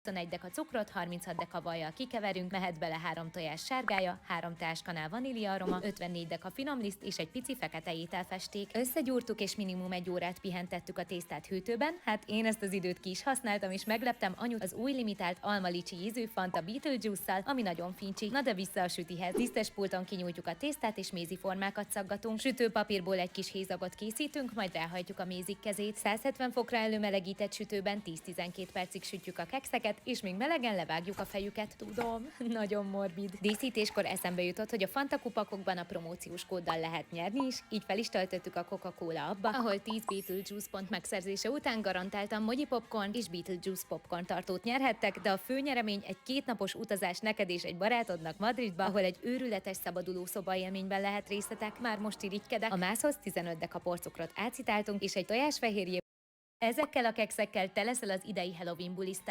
21 deka cukrot, 36 deka vajjal kikeverünk, mehet bele 3 tojás sárgája, 3 teáskanál vanília aroma, 54 deka finom liszt és egy pici fekete ételfesték. Összegyúrtuk és minimum 1 órát pihentettük a tésztát hűtőben, hát én ezt az időt ki is használtam és megleptem anyut az új limitált alma-licsi ízű Fanta Beetlejuice-szal, ami nagyon fincsi. Na de vissza a sütihez. Tisztes pulton kinyújtjuk a tésztát és méziformákat szaggatunk. Sütőpapírból egy kis hézagot készítünk, majd ráhajtjuk a mézik kezét. 170 fokra előmelegített sütőben 10-12 percig sütjük a kekszeket, és még melegen levágjuk a fejüket. Tudom, nagyon morbid. Díszítéskor eszembe jutott, hogy a Fanta kupakokban a promóciós kóddal lehet nyerni is, így fel is töltöttük a Coca-Cola abba, ahol 10 Beetlejuice pont megszerzése után garantáltan Mogyi Popcorn és Beetlejuice Popcorn tartót nyerhettek, de a főnyeremény egy 2 napos utazás neked és egy barátodnak Madridba, ahol egy őrületes szabaduló szobaélményben lehet részletek. Már most irigykedek. A mászhoz 15 deka porcukrot átszitáltunk, és egy tojásfehérje. Ezekkel a kekszekkel te leszel az idei Halloween bulisztár.